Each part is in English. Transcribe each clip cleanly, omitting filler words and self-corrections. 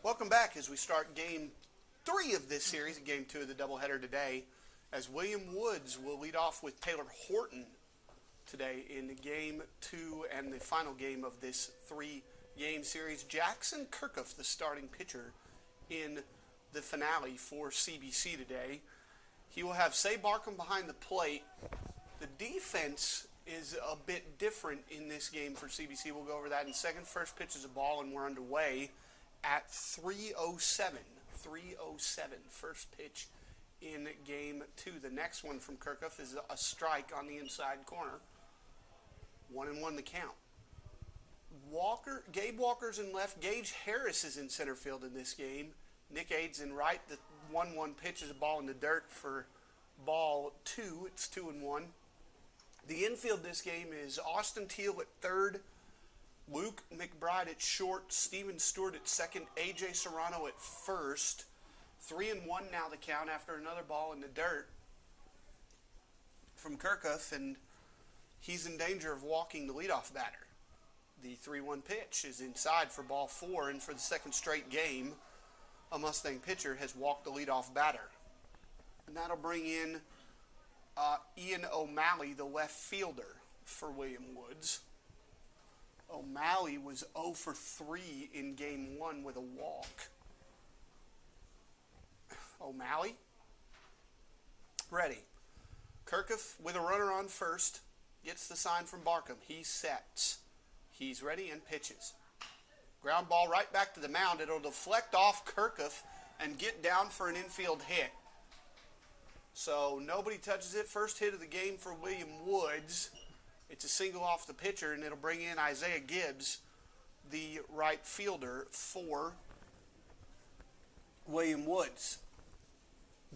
Welcome back as we start game 3 of this series, and game 2 of the doubleheader today, as William Woods will lead off with Taylor Horton today in game 2 and the final game of this 3-game series. Jackson Kirkuff, the starting pitcher in the finale for CBC today. He will have Say Barkham behind the plate. The defense is a bit different in this game for CBC. We'll go over that in a second. First pitch is a ball, and we're underway at 3:07. 3:07, first pitch in game 2. The next one from Kirkuff is a strike on the inside corner. 1-1 the count. Gabe Walker's in left. Gage Harris is in center field in this game. Nick Ade's in right. The 1-1 pitch is a ball in the dirt for ball 2. It's 2-1. The infield this game is Austin Teal at third, Luke McBride at short, Steven Stewart at second, AJ Serrano at first. 3-1 now the count after another ball in the dirt from Kirkuff, and he's in danger of walking the leadoff batter. The 3-1 pitch is inside for ball 4, and for the second straight game, a Mustang pitcher has walked the leadoff batter. And that'll bring in Ian O'Malley, the left fielder for William Woods. O'Malley was 0 for 3 in game 1 with a walk. O'Malley, ready. Kirkuff with a runner on first, gets the sign from Barkham. He sets. He's ready and pitches. Ground ball right back to the mound. It'll deflect off Kirkuff and get down for an infield hit. So nobody touches it. First hit of the game for William Woods. It's a single off the pitcher, and it'll bring in Isaiah Gibbs, the right fielder for William Woods.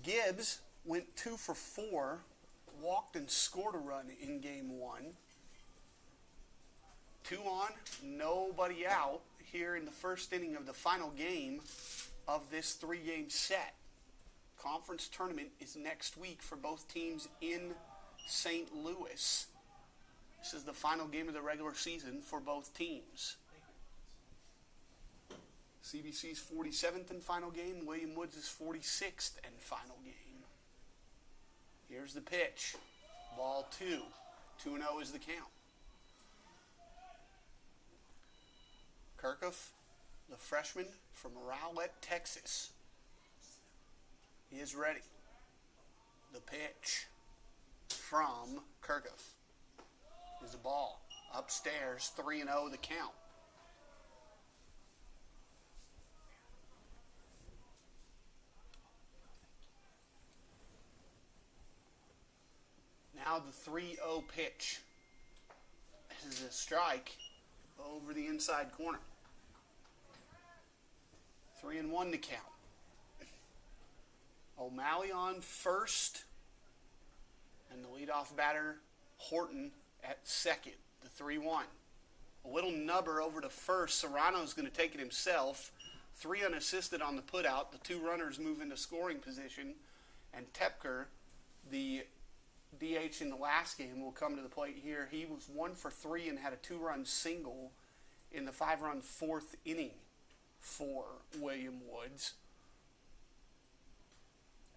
Gibbs went 2 for 4, walked and scored a run in game 1. 2 on, nobody out here in the first inning of the final game of this 3-game set. Conference tournament is next week for both teams in St. Louis. This is the final game of the regular season for both teams. CBC's 47th and final game. William Woods' 46th and final game. Here's the pitch. Ball 2. 2-0 is the count. Kirkuff, the freshman from Rowlett, Texas. He is ready. The pitch from Kirkuff is a ball. Upstairs, 3-0 the count. Now the 3-0 pitch. This is a strike over the inside corner. 3-1 to count. O'Malley on first, and the leadoff batter, Horton, at second, the 3-1. A little nubber over to first. Serrano's going to take it himself. 3 unassisted on the putout. The 2 runners move into scoring position, and Tepker, the DH in the last game, will come to the plate here. He was 1 for 3 and had a 2-run single in the 5-run 4th inning for William Woods.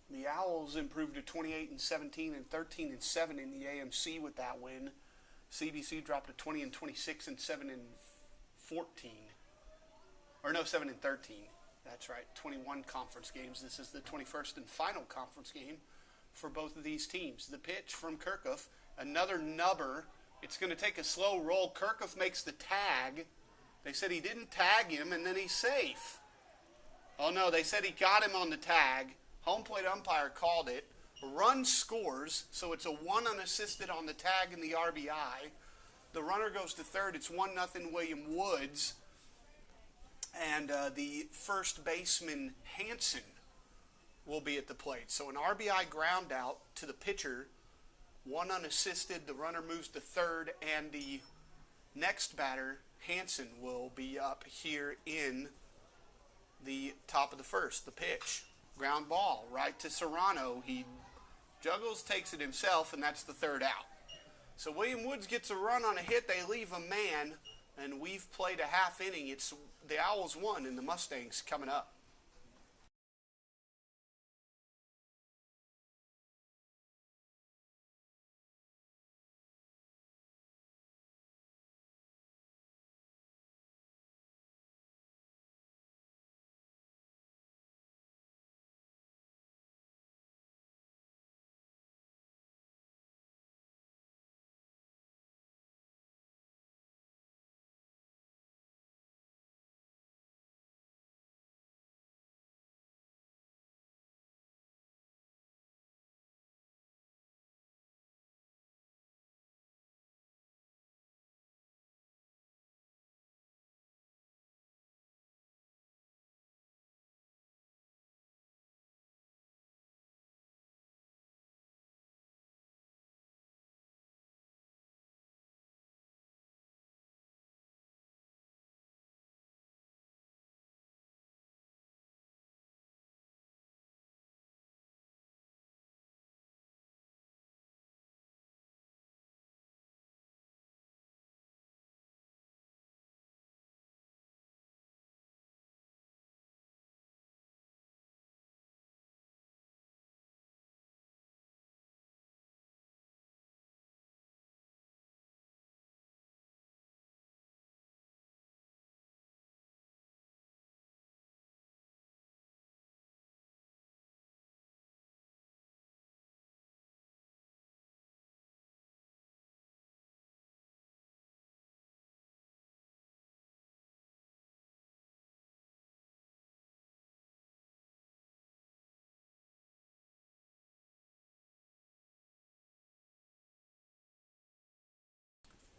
The Owls improved to 28-17 and 13-7 in the AMC with that win. CBC dropped to 20-26 and 7-14. Or no, 7-13. That's right, 21 conference games. This is the 21st and final conference game for both of these teams. The pitch from Kirkuff, another nubber. It's going to take a slow roll. Kirkuff makes the tag. They said he didn't tag him, and then he's safe. Oh no, they said he got him on the tag. Home plate umpire called it. Run scores, so it's a 1 unassisted on the tag and the RBI. The runner goes to third. It's 1-0 William Woods. And the first baseman, Hansen, will be at the plate. So an RBI ground out to the pitcher, 1 unassisted. The runner moves to third, and the next batter, Hansen, will be up here in the top of the first. The pitch. Ground ball right to Serrano. He juggles, takes it himself, and that's the 3rd out. So William Woods gets a run on a hit. They leave a man. and we've played a half inning. It's the Owls won and the Mustangs coming up.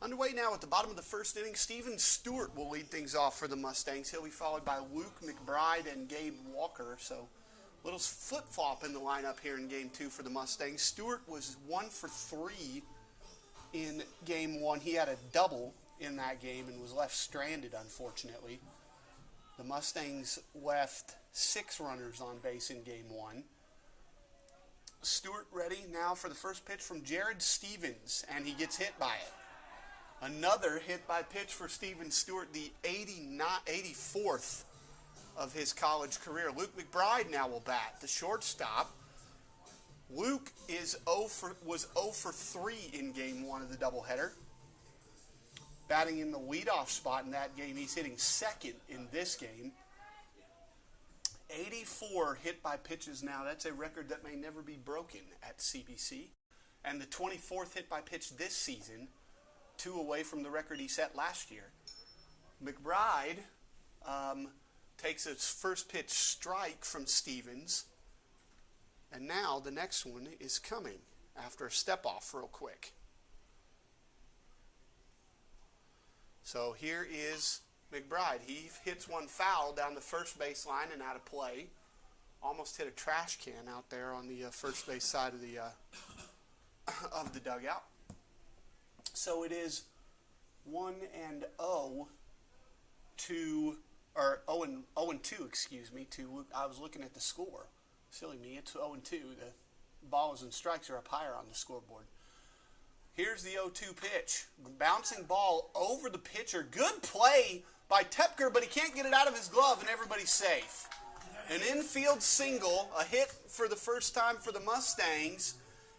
Underway now at the bottom of the first inning. Steven Stewart will lead things off for the Mustangs. He'll be followed by Luke McBride and Gabe Walker. So little flip-flop in the lineup here in Game 2 for the Mustangs. Stewart was 1 for 3 in Game 1. He had a double in that game and was left stranded, unfortunately. The Mustangs left 6 runners on base in Game 1. Stewart ready now for the first pitch from Jared Stevens, and he gets hit by it. Another hit by pitch for Steven Stewart, the 84th of his college career. Luke McBride now will bat, the shortstop. Luke was 0 for 3 in Game 1 of the doubleheader. Batting in the leadoff spot in that game. He's hitting second in this game. 84 hit by pitches now. That's a record that may never be broken at CBC. And the 24th hit by pitch this season, 2 away from the record he set last year. McBride takes his first pitch strike from Stevens. And now the next one is coming after a step off real quick. So here is McBride. He hits one foul down the first base line and out of play. Almost hit a trash can out there on the first base side of the dugout. So it is 1-0 to, or 0-2, excuse me. I was looking at the score. Silly me, it's 0-2. The balls and strikes are up higher on the scoreboard. Here's the 0-2 pitch. Bouncing ball over the pitcher. Good play by Tepker, but he can't get it out of his glove, and everybody's safe. An infield single, a hit for the first time for the Mustangs.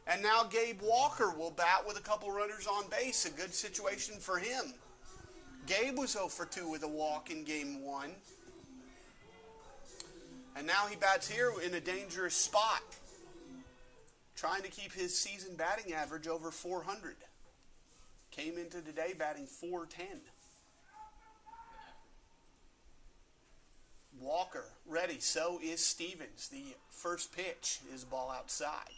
And now Gabe Walker will bat with a couple runners on base. A good situation for him. Gabe was 0 for 2 with a walk in Game 1. And now he bats here in a dangerous spot, trying to keep his season batting average over 400. Came into today batting .410. Walker ready. So is Stevens. The first pitch is ball outside.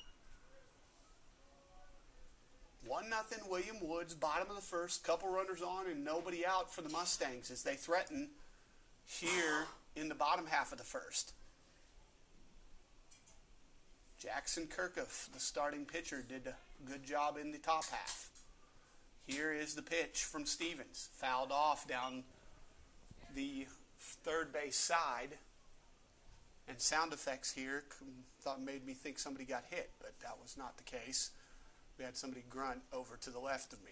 1-0 William Woods, bottom of the first. Couple runners on and nobody out for the Mustangs as they threaten here in the bottom half of the first. Jackson Kirkuff, the starting pitcher, did a good job in the top half. Here is the pitch from Stevens. Fouled off down the third base side. And sound effects here made me think somebody got hit, but that was not the case. We had somebody grunt over to the left of me.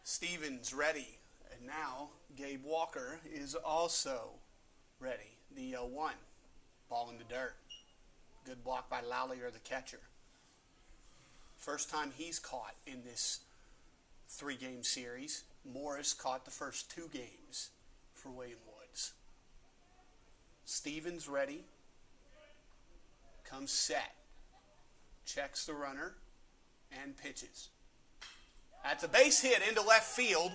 Stevens ready. And now Gabe Walker is also ready. The 1. Ball in the dirt. Good block by Lallier, the catcher. First time he's caught in this 3-game series. Morris caught the first 2 games for William Woods. Stevens ready. Comes set. Checks the runner and pitches. That's a base hit into left field.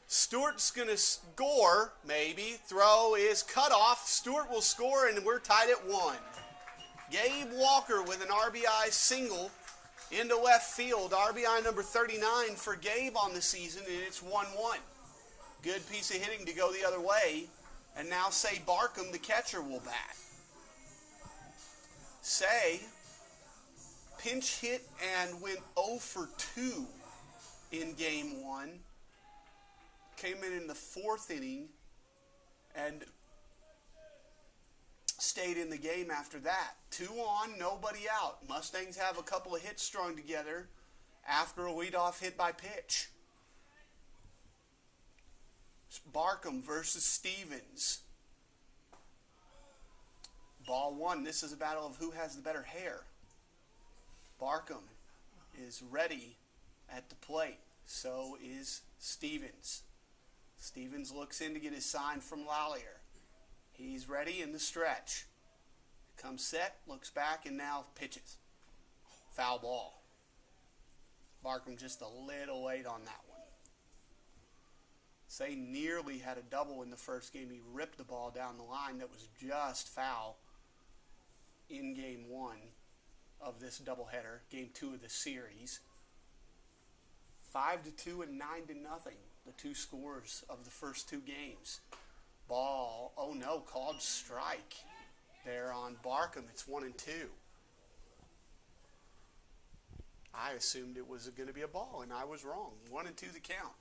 Stewart's going to score, maybe. Throw is cut off. Stewart will score, and we're tied at 1. Gabe Walker with an RBI single into left field. RBI number 39 for Gabe on the season, and it's 1-1. Good piece of hitting to go the other way. And now Say Barkham, the catcher, will bat. Say pinch hit and went 0 for 2 in game 1. Came in the 4th inning and stayed in the game after that. 2 on, nobody out. Mustangs have a couple of hits strung together after a leadoff hit by pitch. It's Barkham versus Stevens. Ball 1. This is a battle of who has the better hair. Barkham is ready at the plate. So is Stevens. Stevens looks in to get his sign from Lallier. He's ready in the stretch. Comes set, looks back, and now pitches. Foul ball. Barkham just a little late on that one. Say nearly had a double in the first game. He ripped the ball down the line that was just foul in game 1 of this doubleheader, game 2 of the series. 5-2 and 9-0, the 2 scores of the first 2 games. Ball, oh no, called strike there on Barkham. It's 1-2. I assumed it was going to be a ball, and I was wrong. 1-2 the count.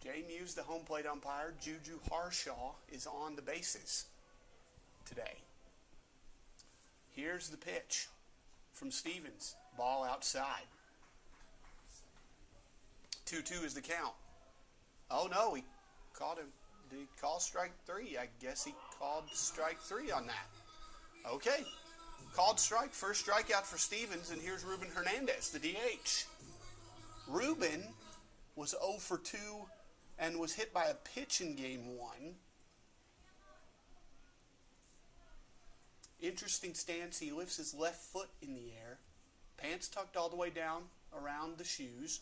Jay Muse, the home plate umpire. Juju Harshaw is on the bases today. Here's the pitch from Stevens. Ball outside. 2-2 is the count. Oh no, he called him. Did he call strike 3? I guess he called strike 3 on that. Okay. Called strike. First strikeout for Stevens, and here's Ruben Hernandez, the DH. Ruben was 0 for 2 and was hit by a pitch in game 1. Interesting stance. He lifts his left foot in the air. Pants tucked all the way down around the shoes.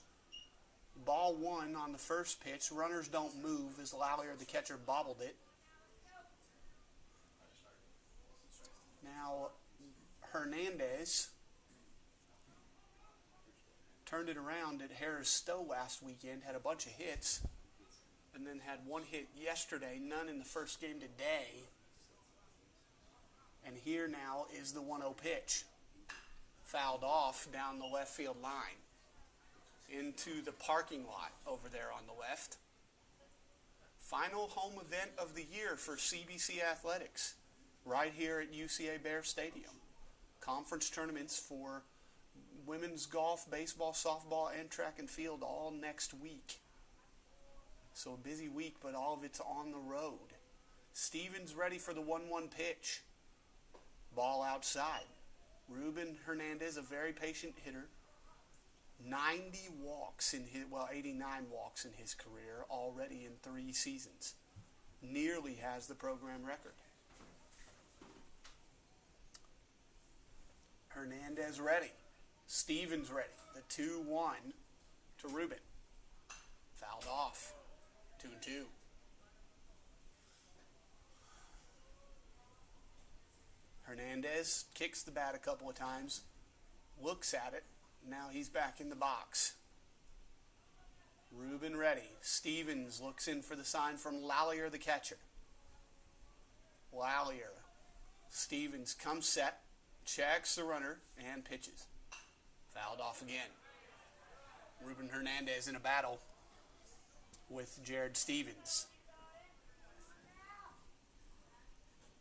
Ball 1 on the first pitch. Runners don't move as Lallier, the catcher, bobbled it. Now, Hernandez turned it around at Harris Stowe last weekend, had a bunch of hits, and then had 1 hit yesterday, none in the first game today. And here now is the 1-0 pitch. Fouled off down the left field line into the parking lot over there on the left. Final home event of the year for CBC Athletics, right here at UCA Bear Stadium. Conference tournaments for women's golf, baseball, softball, and track and field all next week. So a busy week, but all of it's on the road. Stevens ready for the 1-1 pitch. Ball outside. Ruben Hernandez, a very patient hitter. 90 walks in his, 89 walks in his career already in 3 seasons. Nearly has the program record. Hernandez ready. Stevens ready. The 2-1 to Ruben. Fouled off. 2-2. Hernandez kicks the bat a couple of times. Looks at it. Now he's back in the box. Ruben ready. Stevens looks in for the sign from Lallier, the catcher. Lallier. Stevens comes set, checks the runner, and pitches. Fouled off again. Ruben Hernandez in a battle with Jared Stevens.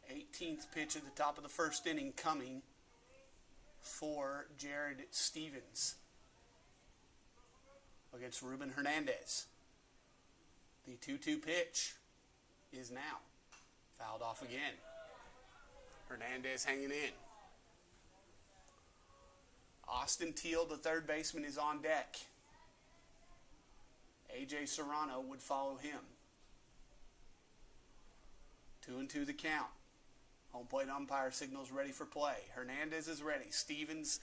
18th pitch at the top of the first inning coming for Jared Stevens against Ruben Hernandez. The 2-2 pitch is now fouled off again. Hernandez hanging in. Austin Teal, the third baseman, is on deck. A.J. Serrano would follow him. 2-2 the count. Home plate umpire signals ready for play. Hernandez is ready. Stevens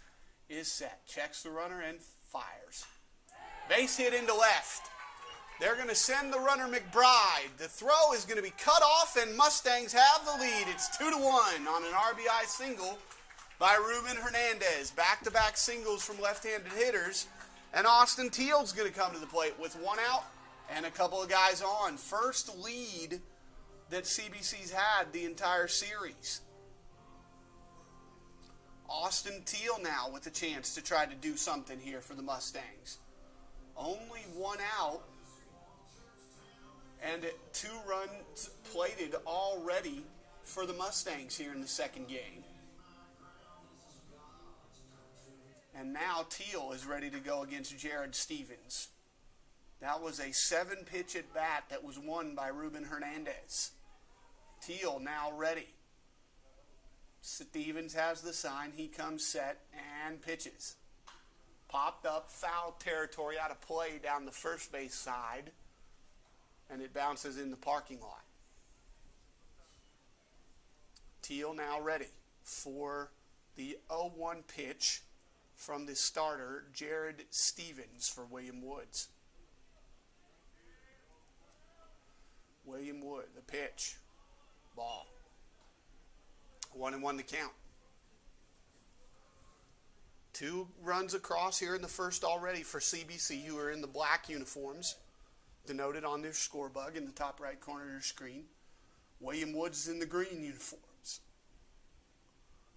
is set. Checks the runner and fires. Base hit into left. They're going to send the runner McBride. The throw is going to be cut off, and Mustangs have the lead. It's 2-1 on an RBI single by Ruben Hernandez. Back-to-back singles from left-handed hitters. And Austin Teal's going to come to the plate with one out and a couple of guys on. First lead that CBC's had the entire series. Austin Teal now with a chance to try to do something here for the Mustangs. Only one out and 2 runs plated already for the Mustangs here in the second game. And now Teal is ready to go against Jared Stevens. That was a 7-pitch at bat that was won by Ruben Hernandez. Teal now ready. Stevens has the sign. He comes set and pitches. Popped up, foul territory, out of play down the first base side. And it bounces in the parking lot. Teal now ready for the 0-1 pitch from the starter, Jared Stevens, for William Woods. William Wood, the pitch. Ball. 1-1 to count. 2 runs across here in the first already for CBC, who are in the black uniforms, denoted on their score bug in the top right corner of your screen. William Woods is in the green uniforms.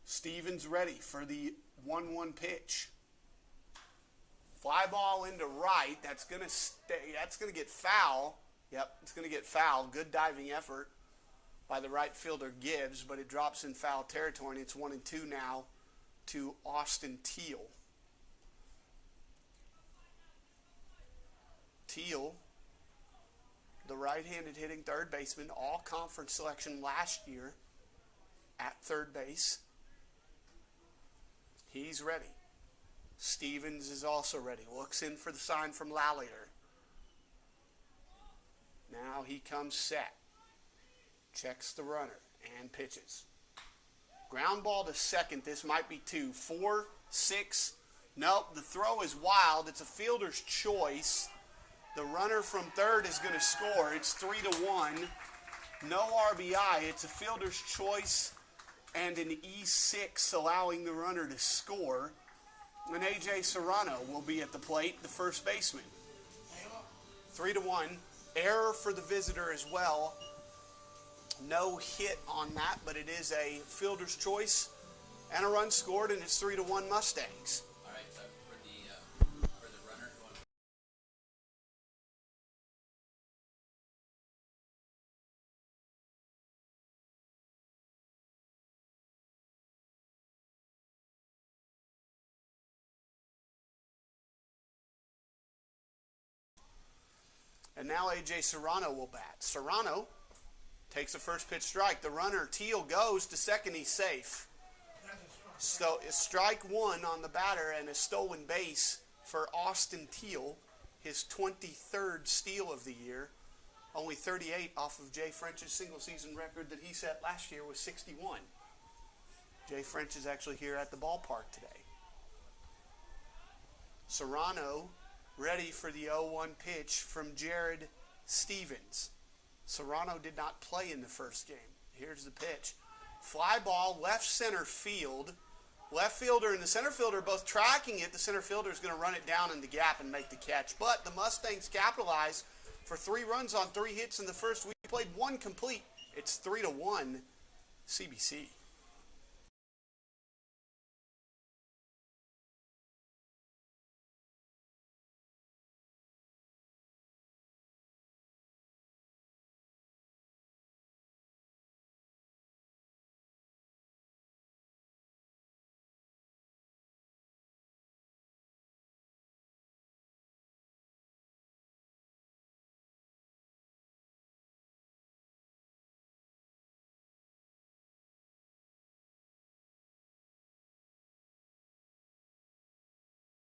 Stevens ready for the 1-1 pitch. Fly ball into right. That's going to stay. That's going to get foul. Yep, it's going to get foul. Good diving effort by the right fielder Gibbs, but it drops in foul territory, and it's 1-2 now to Austin Teal. Teal, the right-handed hitting third baseman, all conference selection last year at third base. He's ready. Stevens is also ready. Looks in for the sign from Lallier. Now he comes set. Checks the runner and pitches. Ground ball to second. This might be 2. 4, 6. Nope, the throw is wild. It's a fielder's choice. The runner from third is going to score. It's 3-1. No RBI. It's a fielder's choice and an E6 allowing the runner to score. And A.J. Serrano will be at the plate, the first baseman. 3-1. Error for the visitor as well. No hit on that, but it is a fielder's choice and a run scored, and it's 3-1 Mustangs. All right, so for the runner going. And now A.J. Serrano will bat. Serrano takes the first pitch strike. The runner, Teal, goes to second. He's safe. So it's strike 1 on the batter and a stolen base for Austin Teal, his 23rd steal of the year. Only 38 off of Jay French's single-season record that he set last year was 61. Jay French is actually here at the ballpark today. Serrano ready for the 0-1 pitch from Jared Stevens. Serrano did not play in the first game. Here's the pitch. Fly ball, left center field. Left fielder and the center fielder are both tracking it. The center fielder is going to run it down in the gap and make the catch. But the Mustangs capitalize for 3 runs on 3 hits in the first. We played 1 complete. It's 3-1 CBC.